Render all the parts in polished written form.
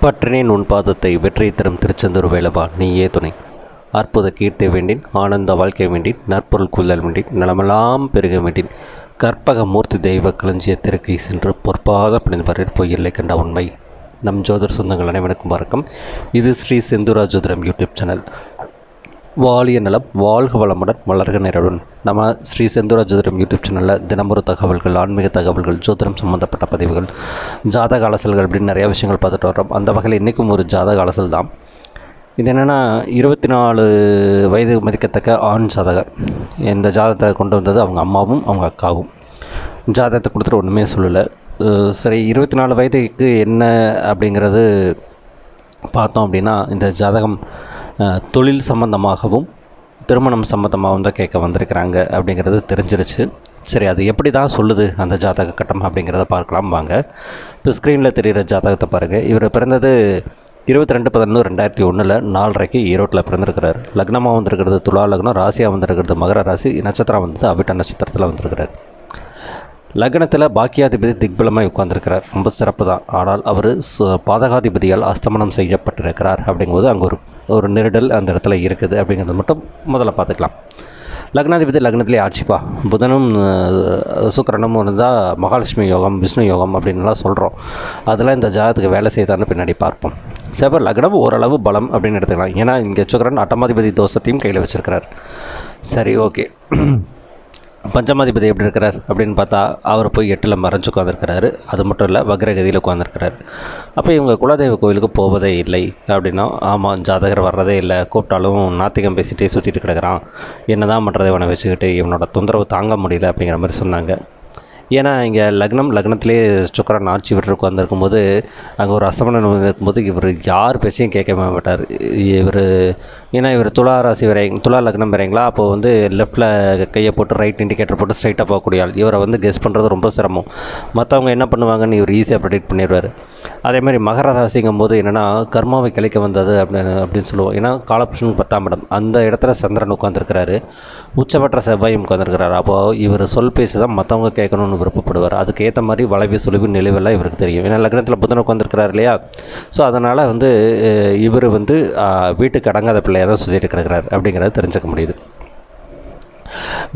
பற்றினேன் உன் பாதத்தை வெற்றி தரும் திருச்செந்தூர் வேலவா நீயே துணை. அற்புத கீர்த்தி வேண்டின் ஆனந்த வாழ்க்கை வேண்டின் நற்பொருள் கொள்ளல் வேண்டின் நலமெல்லாம் பெருக வேண்டின் கற்பக மூர்த்தி தெய்வ களஞ்சியத்திற்கு சென்று பொற்பாக பிணிந்தவரில் பொய்யில்லை கண்ட உண்மை. நம் ஜோதிட சொந்தங்கள் அனைவருக்கும் வணக்கம். இது ஸ்ரீ செந்தூரா ஜோதிடம் யூடியூப் சேனல். வாழிய நலம் வாழ்க வளமுடன் வளர்க நிறைவுடன். நம்ம ஸ்ரீ செந்தூரா ஜோதிடம் யூடியூப் சேனலில் தினமொரு தகவல்கள், ஆன்மீக தகவல்கள், ஜோதிடம் சம்மந்தப்பட்ட பதிவுகள், ஜாதக அலசல்கள் அப்படின்னு நிறையா விஷயங்கள் பார்த்துட்டு வரோம். அந்த வகையில் இன்றைக்கும் ஒரு ஜாதக அலசல் தான். இது என்னென்னா 24 வயது மதிக்கத்தக்க ஆண் ஜாதகர். இந்த ஜாதகத்தை கொண்டு வந்தது அவங்க அம்மாவும் அவங்க அக்காவும். ஜாதகத்தை கொடுத்துட்டு ஒன்றுமே சொல்லலை. சரி, 24 வயதுக்கு என்ன அப்படிங்கிறது பார்த்தோம் அப்படின்னா, இந்த ஜாதகம் தொழில் சம்பந்தமாகவும் திருமணம் சம்பந்தமாகவும் தான் கேட்க வந்திருக்கிறாங்க அப்படிங்கிறது தெரிஞ்சிருச்சு. சரி, அது எப்படி தான் சொல்லுது அந்த ஜாதக கட்டம் அப்படிங்கிறத பார்க்கலாம் வாங்க. இப்போ ஸ்க்ரீனில் தெரிகிற ஜாதகத்தை பாருங்கள். இவர் பிறந்தது 22/11/2001 4:30 ஈரோட்டில் பிறந்திருக்கிறார். லக்னமாக வந்திருக்கிறது துலா லக்னம், ராசியாக வந்திருக்கிறது மகர ராசி, நட்சத்திரம் வந்தது அவிட்ட நட்சத்திரத்தில் வந்திருக்கிறார். லக்னத்தில் பாக்கியாதிபதி திக்பலமாக உட்கார்ந்துருக்கிறார். ரொம்ப சிறப்பு தான். ஆனால் அவர் பாதகாதிபதியால் அஸ்தமனம் செய்யப்பட்டிருக்கிறார். அப்படிங்கும்போது அங்கே ஒரு நெருடல் அந்த இடத்துல இருக்குது அப்படிங்கிறது மட்டும் முதல்ல பார்த்துக்கலாம். லக்னாதிபதி லக்னத்திலே ஆட்சிப்பா. புதனும் சுக்கிரனும் இருந்தால் மகாலட்சுமி யோகம், விஷ்ணு யோகம் அப்படின்லாம் சொல்கிறோம். அதெல்லாம் இந்த ஜாதகத்துக்கு வேலை செய்தான்னு பின்னாடி பார்ப்போம். செவ்வாய் லக்னம் ஓரளவு பலம் அப்படின்னு எடுத்துக்கலாம். ஏன்னா இங்கே சுக்கிரன் அட்டமாதிபதி தோஷத்தையும் கையில் வச்சுருக்கிறார். சரி, ஓகே. பஞ்சமாதிபதி எப்படி இருக்கிறார் அப்படின்னு பார்த்தா அவர் போய் 8ல் மறைஞ்சு உட்காந்துருக்கிறாரு. அது மட்டும் இல்லை, வக்ரகதியில் உட்காந்துருக்கிறார். அப்போ இவங்க குலதெய்வ கோயிலுக்கு போவதே இல்லை அப்படின்னா, ஆமாம் ஜாதகர் வர்றதே இல்லை, கூப்பிட்டாலும் நாத்திகம் பேசிகிட்டே சுற்றிட்டு கிடக்கிறான், என்ன தான் பண்ணுறது இவனை வச்சுக்கிட்டு, இவனோட தொந்தரவு தாங்க முடியல அப்படிங்கிற மாதிரி சொன்னாங்க. ஏன்னா இங்கே லக்னத்திலே சுக்கிரன் ஆட்சி விட்டு உட்காந்துருக்கும்போது அங்கே ஒரு அஸ்தமனம் இருக்கும்போது இவர் யார் பேச்சையும் கேட்கவே மாட்டார். ஏன்னா இவர் துலா ராசி துலா லக்னம் வரைங்களா, அப்போது லெஃப்ட்டில் கையை போட்டு ரைட் இண்டிகேட்டர் போட்டு ஸ்ட்ரைட்டாக போகக்கூடிய ஆள். இவரை கெஸ் பண்ணுறது ரொம்ப சிரமம். மற்றவங்க என்ன பண்ணுவாங்கன்னு இவர் ஈஸியாக ப்ரெடிக்ட் பண்ணிடுவார். அதேமாதிரி மகர ராசிங்கும் போது என்னென்னா கர்மாவை கிளைக்க வந்தது அப்படின்னு சொல்லுவோம். ஏன்னா காலபுருஷன் 10ஆம் இடம், அந்த இடத்துல சந்திரன் உட்காந்துருக்கிறாரு, உச்சமற்ற செவ்வாயும் உட்காந்துருக்கிறாரு. அப்போது இவர் சொல் பேசி தான் மற்றவங்க கேட்கணும்னு விருப்பப்படுவார். அதுக்கு ஏற்ற மாதிரி வளைவு சுழிவு நிலைவெல்லாம் இவருக்கு தெரியும். ஏன்னா லக்னத்தில் புதன் உட்காந்துருக்கிறார் இல்லையா. ஸோ அதனால் இவர் வீட்டுக்கு அடங்காத பிள்ளையாக தான் சுற்றிட்டு கிடக்கிறார் அப்படிங்கிறத தெரிஞ்சுக்க முடியுது.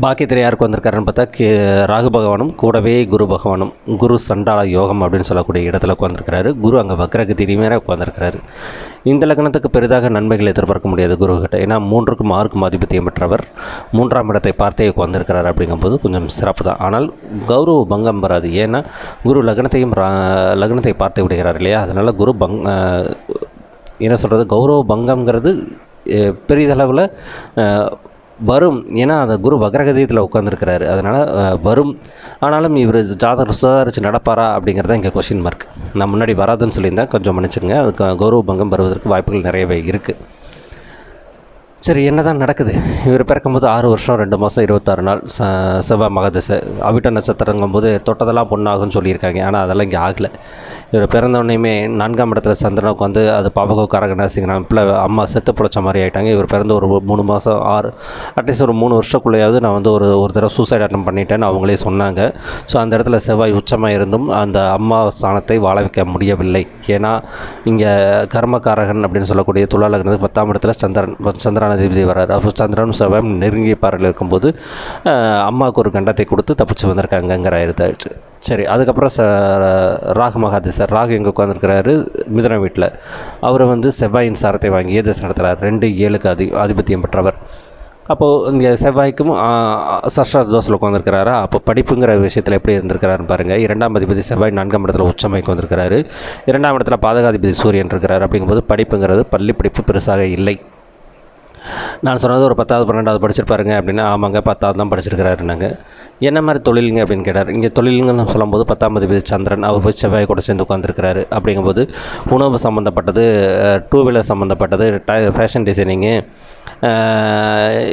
பாக்கியத்தில் யாருக்கு வந்திருக்காருன்னு பார்த்தா ராகு பகவானும் கூடவே குரு பகவானும். குரு சண்டாள யோகம் அப்படின்னு சொல்லக்கூடிய இடத்துல உட்காந்துருக்கிறாரு. குரு அங்கே வக்ரகதி நேராக உட்காந்துருக்கிறாரு. இந்த லக்னத்துக்கு பெரிதாக நன்மைகள் எதிர்பார்க்க முடியாது குருக்கிட்ட. ஏன்னா 3க்கும் 6க்கும் ஆதிபத்தியம் பெற்றவர் 3ஆம் இடத்தை பார்த்தே உட்காந்துருக்கிறார். அப்படிங்கும்போது கொஞ்சம் சிறப்பு தான். ஆனால் கௌரவ பங்கம் வராது. ஏன்னா குரு லக்னத்தை பார்த்து விடுகிறார் இல்லையா. அதனால் என்ன சொல்கிறது, கௌரவ பங்கம்ங்கிறது பெரிதளவில் வரும். ஏன்னா அந்த குரு வக்ரகதியத்தில் உட்காந்துருக்கிறாரு, அதனால் வரும். ஆனாலும் இவர் ஜாதகர் சுதாரித்து நடப்பாரா அப்படிங்கிறத இங்கே கொஷின் மார்க். நான் முன்னாடி வராதுன்னு சொல்லியிருந்தேன், கொஞ்சம் மன்னிச்சுங்க. அதுக்கு கௌரவ பங்கம் வருவதற்கு வாய்ப்புகள் நிறையவே இருக்குது. சரி, என்ன தான் நடக்குது? இவர் பிறக்கும்போது 6 வருஷம் 2 மாதம் 26 நாள் செவ்வாய் மகதசை. அவிட்ட நட்சத்திரங்கும்போது தொட்டதெல்லாம் பொண்ணாகும்னு சொல்லியிருக்காங்க. ஆனால் அதெல்லாம் இங்கே ஆகலை. இவர் பிறந்தோடனேயுமே 4ஆம் இடத்துல சந்திரனுக்கு அது பாபகோ காரகநாசிங்கிறாங்க. பிள்ளை அம்மா செத்து பிழைச்ச மாதிரி ஆகிட்டாங்க. இவர் பிறந்த ஒரு 3 மாதம் அட்லீஸ்ட் ஒரு 3 வருஷத்துக்குள்ளேயாவது நான் ஒரு தடவை சூசைட் அட்டம் பண்ணிட்டேன்னு அவங்களே சொன்னாங்க. ஸோ அந்த இடத்துல செவ்வாய் உச்சமாக இருந்தும் அந்த அம்மா ஸ்தானத்தை வாழ வைக்க முடியவில்லை. ஏன்னா இங்கே கர்மகாரகன் அப்படின்னு சொல்லக்கூடிய துலா லக்னத்துக்கு 10ஆம் இடத்துல சந்திரன் அதிபதி வரார். அப்போ சந்திரன் செவ்வாய் நெருங்கிய பார்வையில் இருக்கும்போது அம்மாவுக்கு ஒரு கண்டத்தை கொடுத்து தப்பிச்சு வந்திருக்காங்கங்கிற ஆயிடுச்சு. சரி, அதுக்கப்புறம் ராகு மகாதிசர். ராகு எங்கே உட்காந்துருக்கிறாரு? மிதுன வீட்டில். அவர் செவ்வாயின் சாரத்தை வாங்கி ஏதேச நடத்துகிறார். 2-7க்கு ஆதிபத்தியம் பெற்றவர். அப்போது இங்கே செவ்வாய்க்கும் சஷ்டாத தோஷத்தில் உட்காந்துருக்கிறாரா. அப்போ படிப்புங்கிற விஷயத்தில் எப்படி இருந்திருக்கிறாருன்னு பாருங்கள். 2ஆம் அதிபதி செவ்வாய் 4ஆம் இடத்துல உச்சமைக்கு வந்திருக்கிறாரு. 2ஆம் இடத்துல பாதகாதிபதி சூரியன் இருக்கிறார். அப்படிங்கும்போது படிப்புங்கிறது பள்ளி படிப்பு பெருசாக இல்லை. நான் சொன்னது ஒரு 10வது 12வது படிச்சிருப்பாருங்க அப்படின்னா, ஆமாங்க 10வது தான் படிச்சிருக்கிறாருனாங்க. என்ன மாதிரி தொழிலுங்க அப்படின்னு கேட்டார். இங்கே தொழிலுங்கன்னு சொல்லும்போது 10ஆம் அதிபதி சந்திரன், அவர் போய் செவ்வாய் கூட சேர்ந்து உட்காந்துருக்கிறாரு. அப்படிங்கும்போது உணவு சம்மந்தப்பட்டது, 2 வீலர் சம்மந்தப்பட்டது, ஃபேஷன் டிசைனிங்கு,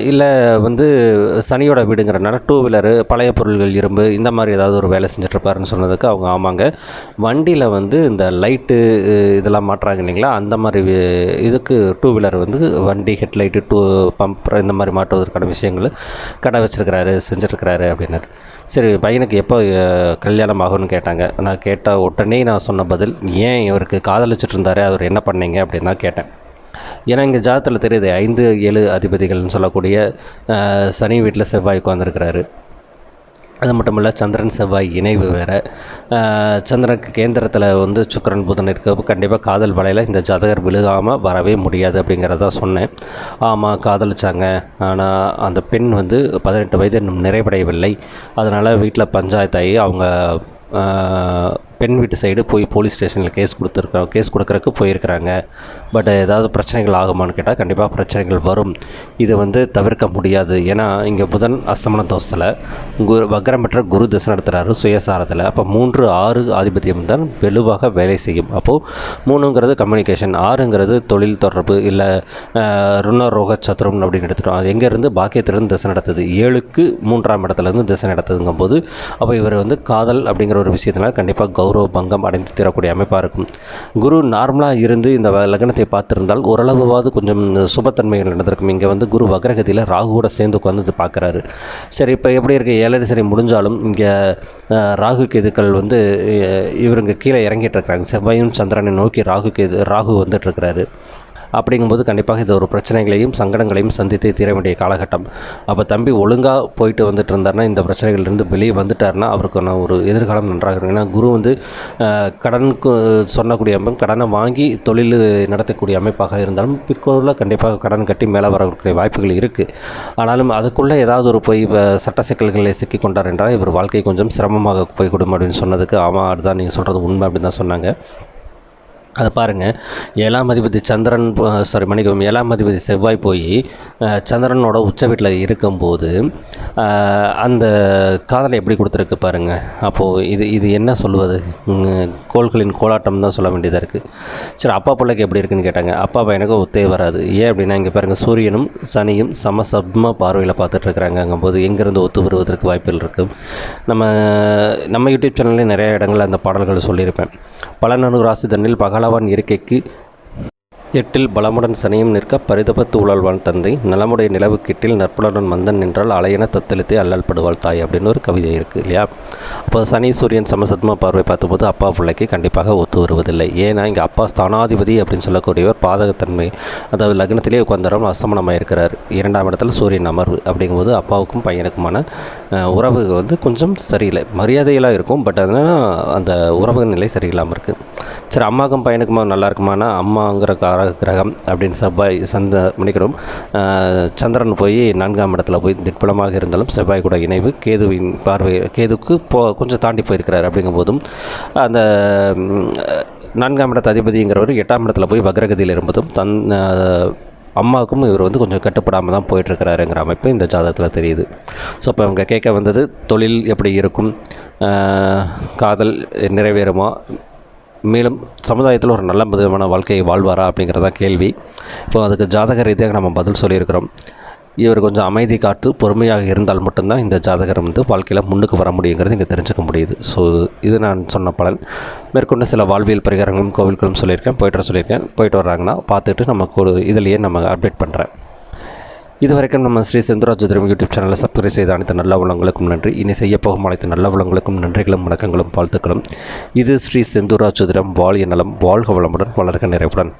இல்லை சனியோட வீடுங்கிறனால 2 வீலரு, பழைய பொருள்கள், இரும்பு, இந்த மாதிரி ஏதாவது ஒரு வேலை செஞ்சிட்ருப்பாருன்னு சொன்னதுக்கு அவங்க ஆமாங்க வண்டியில் இந்த லைட்டு இதெல்லாம் மாட்டுறாங்க இல்லைங்களா, அந்த மாதிரி இதுக்கு 2 வீலர் வண்டி ஹெட்லைட்டு பம்ப் இந்த மாதிரி மாட்டுவதற்கான விஷயங்கள் கடை வச்சுருக்கிறாரு, செஞ்சுருக்கிறாரு அப்படின்னாரு. அப்படின்னார். சரி பையனுக்கு எப்போ கல்யாணம் ஆகும்னு கேட்டாங்க. நான் கேட்ட உடனே நான் சொன்ன பதில், ஏன் இவருக்கு காதலிச்சுட்டு இருந்தார், அவர் என்ன பண்ணீங்க அப்படின்னு தான் கேட்டேன். ஏன்னா இங்கே ஜாதகத்தில் தெரியுது 5, 7 அதிபதிகள்னு சொல்லக்கூடிய சனி வீட்டில் செவ்வாய் உட்காந்துருக்கிறாரு. அது மட்டும் இல்லை, சந்திரன் செவ்வாய் இணைவு வேறு. சந்திரனுக்கு கேந்திரத்தில் வந்து சுக்கிரன் புதன் இருக்க கண்டிப்பாக காதல் வலையில் இந்த ஜாதகர் விழுகாமல் வரவே முடியாது அப்படிங்கிறத சொன்னேன். ஆமாம், காதலிச்சாங்க. ஆனால் அந்த பெண் வந்து 18 வயது இன்னும் நிறைவடையவில்லை. அதனால் வீட்டில் பஞ்சாயத்தாகி அவங்க பெண் வீட்டு சைடு போய் போலீஸ் ஸ்டேஷனில் கேஸ் கொடுக்கறதுக்கு போயிருக்கிறாங்க. பட் ஏதாவது பிரச்சனைகள் ஆகுமான்னு கேட்டால் கண்டிப்பாக பிரச்சனைகள் வரும். இது வந்து தவிர்க்க முடியாது. ஏன்னா இங்கே புதன் அஸ்தமன தோஷத்தில் வக்ரம் பெற்ற குரு திசை நடத்துகிறாரு சுயசாரத்தில். அப்போ 3, 6 ஆதிபத்தியம் தான் வெளுவாக வேலை செய்யும். அப்போது 3ங்கிறது கம்யூனிகேஷன், 6ங்கிறது தொழில் தொடர்பு, இல்லை ருண ரோக சத்துரம் அப்படின்னு எடுத்துட்டோம். அது எங்கேருந்து பாக்கியத்திலிருந்து திசை நடத்துது, 7க்கு 3ஆம் இடத்துலேருந்து திசை நடத்துதுங்கும் போது அப்போ இவர் வந்து காதல் அப்படிங்கிற ஒரு விஷயத்தினால கண்டிப்பாக கௌரவ பங்கம் அடைந்து தரக்கூடிய அமைப்பாக இருக்கும். குரு நார்மலாக இருந்து இந்த லக்னத்தை பார்த்துருந்தால் ஓரளவாவது கொஞ்சம் சுபத்தன்மைகள் நடந்திருக்கும். இங்கே வந்து குரு வக்ரகதியில் ராகுவோட சேர்ந்து உட்காந்து பார்க்குறாரு. சரி, இப்போ எப்படி இருக்குது, 7 சரி முடிஞ்சாலும் இங்கே ராகு கேதுக்கள் வந்து இவருங்க கீழே இறங்கிட்டு இருக்கிறாங்க. செவ்வாயும் சந்திரனை நோக்கி ராகு வந்துட்டுருக்கிறாரு. அப்படிங்கும்போது கண்டிப்பாக இது ஒரு பிரச்சனைகளையும் சங்கடங்களையும் சந்தித்து தீர வேண்டிய காலகட்டம். அப்போ தம்பி ஒழுங்காக போயிட்டு வந்துட்டு இருந்தார்னா, இந்த பிரச்சனைகள்லேருந்து வெளியே வந்துட்டார்னா அவருக்கான ஒரு எதிர்காலம் நன்றாக இருக்கும். ஏன்னா குரு வந்து கடனுக்கு சொல்லக்கூடிய அமைப்பு, கடனை வாங்கி தொழில் நடத்தக்கூடிய அமைப்பாக இருந்தாலும் பிற்கோளில் கண்டிப்பாக கடன் கட்டி மேலே வரக்கூடிய வாய்ப்புகள் இருக்குது. ஆனாலும் அதுக்குள்ளே ஏதாவது ஒரு போய் சட்ட சிக்கல்களை சிக்கி கொண்டார் என்றால் இவர் வாழ்க்கை கொஞ்சம் சிரமமாக போய்விடும் அப்படின்னு சொன்னதுக்கு ஆமாம், அதுதான் நீங்கள் சொல்கிறது உண்மை அப்படின்னு தான் சொன்னாங்க. அதை பாருங்கள், 7ஆம் அதிபதி சந்திரன் மன்னிக்கவும் 7ஆம் அதிபதி செவ்வாய் போய் சந்திரனோட உச்ச வீட்டில் இருக்கும்போது அந்த காதலை எப்படி கொடுத்துருக்கு பாருங்கள். அப்போது இது என்ன சொல்வது, கோள்களின் கோலாட்டம் தான் சொல்ல வேண்டியதாக இருக்குது. சரி, அப்பா பிள்ளைக்கு எப்படி இருக்குன்னு கேட்டாங்க. அப்பா பையனுக்கு ஒத்தே வராது. ஏன் அப்படின்னா இங்கே பாருங்கள், சூரியனும் சனியும் சம பார்வையில் பார்த்துட்ருக்குறாங்கங்கும்போது எங்கேருந்து ஒத்து வருவதற்கு வாய்ப்புகள் இருக்குது. நம்ம யூடியூப் சேனல்லே நிறைய இடங்களில் அந்த பாடல்களை சொல்லியிருப்பேன். பலனனு ராசி தன்னில் பகலவன் இருக்கைக்கு 8 பலமுடன் சனியும் நிற்க பரிதபத்து உழல்வான் தந்தை, நலமுடைய நிலவு கிட்டில் நற்புலனுடன் மந்தன் நின்றால் அலையென தத்தளித்தே அல்லல்படுவாள் தாய் அப்படின்னு ஒரு கவிதை இருக்குது இல்லையா. அப்போ சனி சூரியன் சமசத்மா பார்வை பார்த்தபோது அப்பா பிள்ளைக்கு கண்டிப்பாக ஒத்து வருவதில்லை. ஏன்னா இங்கே அப்பா ஸ்தானாதிபதி அப்படின்னு சொல்லக்கூடியவர் பாதகத்தன்மை, அதாவது லக்னத்திலே உட்கார்ந்தாலும் அசமனமாக இருக்கிறார். 2ஆம் இடத்துல சூரியன் அமர்வு. அப்படிங்கும்போது அப்பாவுக்கும் பையனுக்குமான உறவு வந்து கொஞ்சம் சரியில்லை. மரியாதையெல்லாம் இருக்கும், பட் அதனால் அந்த உறவு நிலை சரியில்லாமல் இருக்குது. சரி, அம்மாவுக்கும் பையனுக்குமா நல்லா இருக்குமானா, அம்மாங்கிற கிரகம் அப்படின்னு செவ்வாய் மன்னிக்கிறோம் சந்திரன் போய் 4ஆம் இடத்துல போய் திக்பலமாக இருந்தாலும் செவ்வாய் கூட இணைவு, கேதுவின் பார்வை கேதுக்கு கொஞ்சம் தாண்டி போயிருக்கிறார். அப்படிங்கும்போதும் அந்த 4ஆம் இடத்து அதிபதிங்கிறவர் 8ஆம் இடத்துல போய் வக்ரகதியில் இருப்பதும் அம்மாவுக்கும் இவர் வந்து கொஞ்சம் கட்டுப்படாமல் தான் போயிட்டுருக்கிறாருங்கிற அமைப்பு இந்த ஜாதகத்தில் தெரியுது. ஸோ இப்போ அவங்க கேட்க வந்தது, தொழில் எப்படி இருக்கும், காதல் நிறைவேறுமா, மேலும் சமுதாயத்தில் ஒரு நல்ல விதமான வாழ்க்கையை வாழ்வாரா அப்படிங்கிறதான் கேள்வி. இப்போ அதுக்கு ஜாதக ரீதியாக நம்ம பதில் சொல்லியிருக்கிறோம். இவர் கொஞ்சம் அமைதி காத்து பொறுமையாக இருந்தால் மட்டும்தான் இந்த ஜாதகர் வந்து வாழ்க்கையில் முன்னுக்கு வர முடியுங்கிறது இங்கே தெரிஞ்சுக்க முடியுது. ஸோ இது நான் சொன்ன பலன். மேற்கொண்டு சில வாழ்வியல் பரிகாரங்களும் கோவில்களும் சொல்லியிருக்கேன், போயிட்டு வர்றாங்கன்னா பார்த்துட்டு நமக்கு இதிலேயே நம்ம அப்டேட் பண்ணுறேன். இதுவரைக்கும் நம்ம ஸ்ரீ செந்தூரா ஜோதிடம் யூடியூப் சேனலை சப்ஸ்கிரைப் செய்த அனைத்து நல்ல உள்ளங்களுக்கும் நன்றி. இனி செய்யப்போகும் அனைத்து நல்ல உள்ளங்களுக்கும் நன்றிகளும் வணக்கங்களும் வாழ்த்துக்களும். இது ஸ்ரீ செந்தூரா ஜோதிடம். வாழ்க நலம், வாழ்க வளமுடன், வளர்க நிறைவுடன்.